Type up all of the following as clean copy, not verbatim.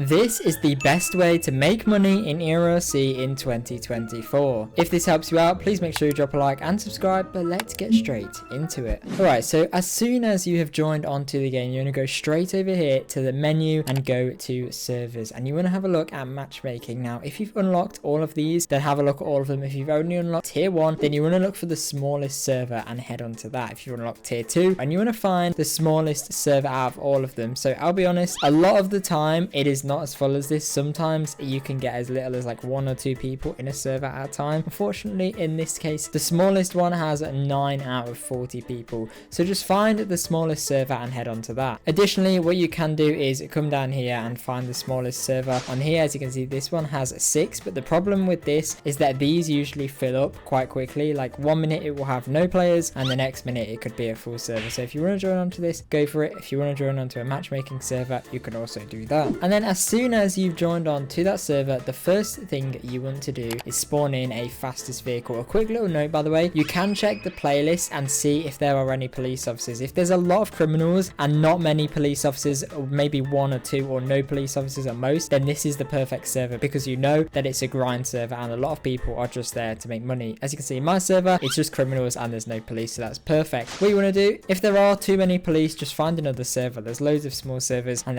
This is the best way to make money in ERLC in 2024. If this helps you out, please make sure you drop a like and subscribe, but let's get straight into it. Alright, so as soon as you have joined onto the game, you're going to go straight over here to the menu and go to servers, and you want to have a look at matchmaking. Now, if you've unlocked all of these, then have a look at all of them. If you've only unlocked tier 1, then you want to look for the smallest server and head on to that. If you unlock tier 2, and you want to find the smallest server out of all of them. So I'll be honest, a lot of the time it is not as full as this. Sometimes you can get as little as like 1 or 2 people in a server at a time. Unfortunately, in this case, the smallest one has 9 out of 40 people. So just find the smallest server and head on to that. Additionally, what you can do is come down here and find the smallest server. On here, as you can see, this one has 6, but the problem with this is that these usually fill up quite quickly. Like 1 minute it will have no players, and the next minute it could be a full server. So if you want to join onto this, go for it. If you want to join onto a matchmaking server, you can also do that. And then as soon as you've joined on to that server, the first thing you want to do is spawn in a fastest vehicle. A quick little note, by the way, you can check the playlist and see if there are any police officers. If there's a lot of criminals and not many police officers, or maybe 1 or 2 or no police officers at most, then this is the perfect server, because you know that it's a grind server and a lot of people are just there to make money. As you can see in my server, it's just criminals and there's no police, so that's perfect. What you want to do, if there are too many police, just find another server. There's loads of small servers, and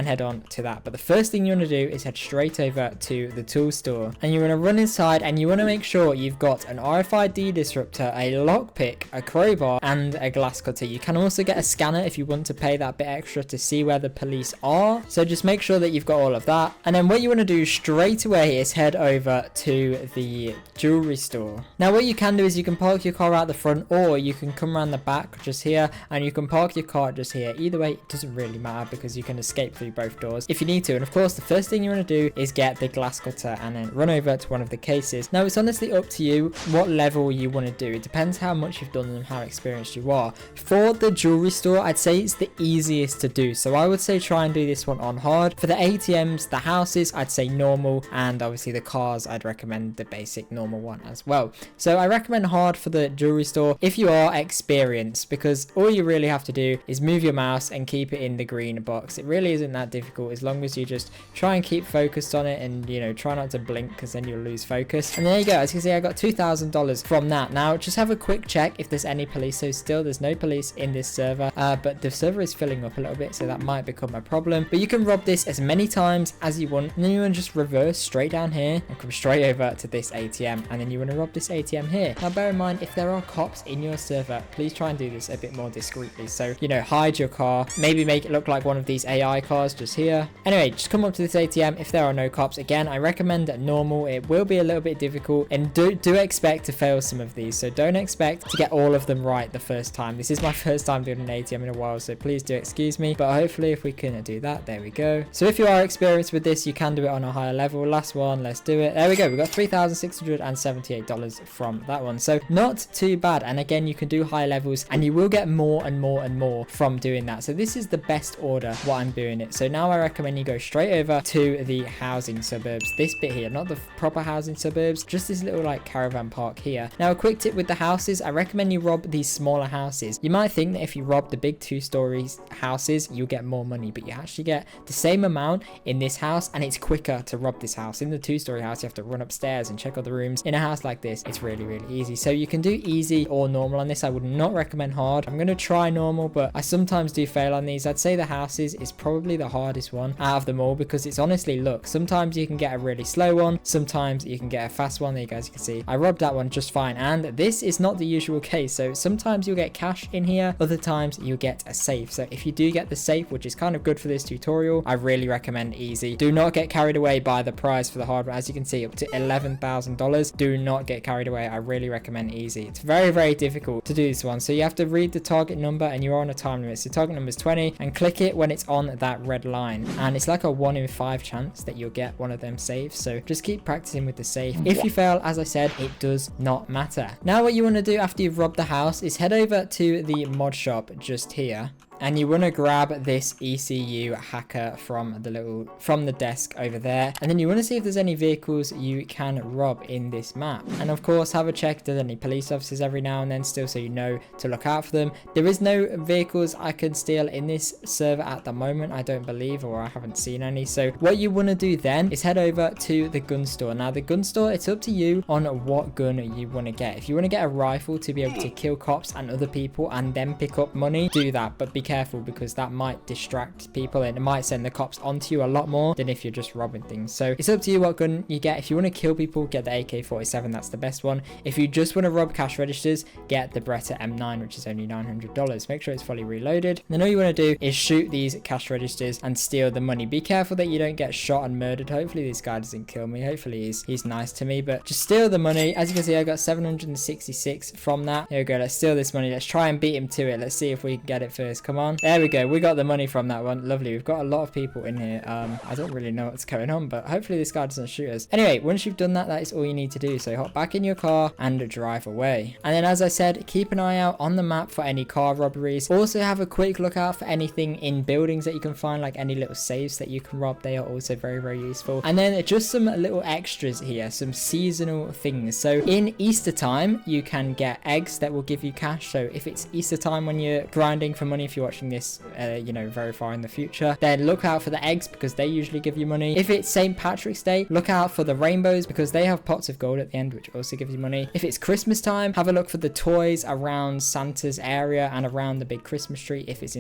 head on to that. But the first thing you want to do is head straight over to the tool store, and you want to run inside, and you want to make sure you've got an RFID disruptor, a lockpick, a crowbar, and a glass cutter. You can also get a scanner if you want to pay that bit extra to see where the police are. So just make sure that you've got all of that. And then what you want to do straight away is head over to the jewelry store. Now what you can do is you can park your car out the front, or you can come around the back just here, and you can park your car just here. Either way, it doesn't really matter because you can escape through both doors if you need to. And of course, the first thing you want to do is get the glass cutter and then run over to one of the cases. Now it's honestly up to you what level you want to do. It depends how much you've done and how experienced you are. For the jewelry store, I'd say it's the easiest to do, so I would say try and do this one on hard. For the ATMs, the houses, I'd say normal, and obviously the cars, I'd recommend the basic normal one as well. So I recommend hard for the jewelry store if you are experienced, because all you really have to do is move your mouse and keep it in the green box. It really isn't that difficult, as long as you just try and keep focused on it, and you know, try not to blink, because then you'll lose focus. And there you go. As you can see, I got $2,000 from that. Now just have a quick check if there's any police. So still there's no police in this server, but the server is filling up a little bit, so that might become a problem. But you can rob this as many times as you want, and then you want to just reverse straight down here and come straight over to this ATM, and then you want to rob this ATM here. Now bear in mind, if there are cops in your server, please try and do this a bit more discreetly. So, you know, hide your car, maybe make it look like one of these AI cars just here. Anyway, just come up to this ATM if there are no cops. Again, I recommend normal. It will be a little bit difficult, and do expect to fail some of these, so don't expect to get all of them right the first time. This is my first time doing an ATM in a while, so please do excuse me, but hopefully if we can do that, there we go. So if you are experienced with this, you can do it on a higher level. Last one, let's do it. There we go. We got $3,678 from that one, so not too bad. And again, you can do high levels and you will get more and more and more from doing that. So this is the best order what I'm doing it. So now I recommend you go straight over to the housing suburbs, this bit here, not the proper housing suburbs, just this little like caravan park here. Now a quick tip with the houses, I recommend you rob these smaller houses. You might think that if you rob the big 2-story houses you'll get more money, but you actually get the same amount in this house, and it's quicker to rob this house. In the 2-story house you have to run upstairs and check all the rooms. In a house like this, it's really easy. So you can do easy or normal on this. I would not recommend hard. I'm going to try normal, but I sometimes do fail on these. I'd say the houses is probably the hardest one out of them all, because it's honestly, look, sometimes you can get a really slow one, sometimes you can get a fast one. There you guys can see I robbed that one just fine, and this is not the usual case. So sometimes you'll get cash in here, other times you'll get a safe. So if you do get the safe, which is kind of good for this tutorial, I really recommend easy. Do not get carried away by the price for the hard one. As you can see, up to $11,000. Do not get carried away. I really recommend easy. It's very difficult to do this one, so you have to read the target number, and you're on a time limit. So target number is 20, and click it when it's on that red line, and it's like a 1 in 5 chance that you'll get one of them saves. So just keep practicing with the safe. If you fail, as I said, it does not matter. Now what you want to do after you've robbed the house is head over to the mod shop just here, and you want to grab this ECU hacker from the desk over there, and then you want to see if there's any vehicles you can rob in this map. And of course, have a check if there's any police officers every now and then still, so you know to look out for them. There is no vehicles I can steal in this server at the moment, I don't believe, or I haven't seen any. So what you want to do then is head over to the gun store. Now the gun store, it's up to you on what gun you want to get. If you want to get a rifle to be able to kill cops and other people and then pick up money, do that, but be careful because that might distract people and it might send the cops onto you a lot more than if you're just robbing things. So it's up to you what gun you get. If you want to kill people, get the AK-47, that's the best one. If you just want to rob cash registers, get the Beretta M9, which is only $900. Make sure it's fully reloaded. Then all you want to do is shoot these cash registers and steal the money. Be careful that you don't get shot and murdered. Hopefully this guy doesn't kill me. Hopefully he's nice to me, but just steal the money. As you can see, I got 766 from that. Here we go. Let's steal this money. Let's try and beat him to it. Let's see if we can get it first. Come on. There we go. We got the money from that one. Lovely. We've got a lot of people in here. I don't really know what's going on, but hopefully this guy doesn't shoot us. Anyway, once you've done that, that is all you need to do. So hop back in your car and drive away. And then, as I said, keep an eye out on the map for any car robberies. Also have a quick look out for anything in buildings that you can find, like any little safes that you can rob. They are also very, very useful. And then just some little extras here, some seasonal things. So in Easter time, you can get eggs that will give you cash. So if it's Easter time when you're grinding for money, if you're watching this, you know, very far in the future, then look out for the eggs because they usually give you money. If it's St. Patrick's Day, look out for the rainbows because they have pots of gold at the end, which also gives you money. If it's Christmas time, have a look for the toys around Santa's area and around the big Christmas tree if it's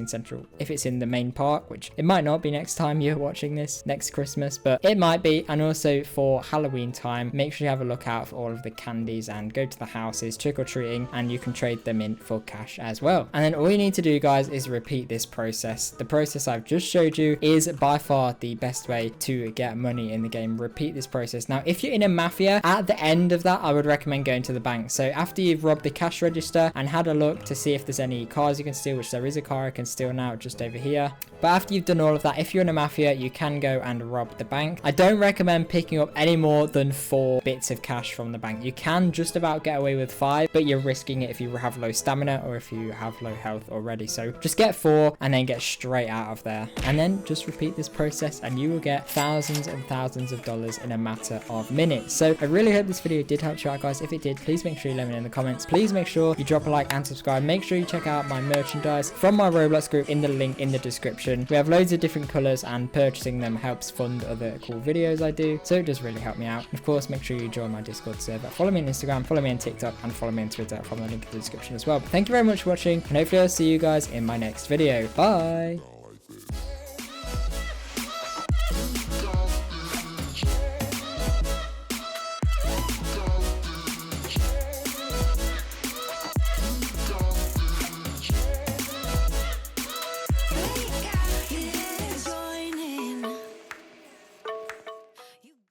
in the main park, which it might not be next time you're watching this next Christmas, but it might be. And also for Halloween time, make sure you have a look out for all of the candies and go to the houses trick-or-treating, and you can trade them in for cash as well. And then all you need to do, guys, is repeat this process. The process I've just showed you is by far the best way to get money in the game. Repeat this process. Now if you're in a mafia, at the end of that I would recommend going to the bank. So after you've robbed the cash register and had a look to see if there's any cars you can steal, which there is a car I can steal now just over here, but after you've done all of that, if you're in a mafia, you can go and rob the bank. I don't recommend picking up any more than 4 bits of cash from the bank. You can just about get away with 5, but you're risking it if you have low stamina or if you have low health already. So just get 4 and then get straight out of there, and then just repeat this process and you will get thousands and thousands of dollars in a matter of minutes. So I really hope this video did help you out, guys. If it did, please make sure you let me know in the comments. Please make sure you drop a like and subscribe. Make sure you check out my merchandise from my Roblox group in the link in the description. We have loads of different colors and purchasing them helps fund other cool videos I do, so it does really help me out. Of course, make sure you join my Discord server. Follow me on Instagram, follow me on TikTok, and follow me on Twitter from the link in the description as well. But thank you very much for watching, and hopefully I'll see you guys in my next video. Bye.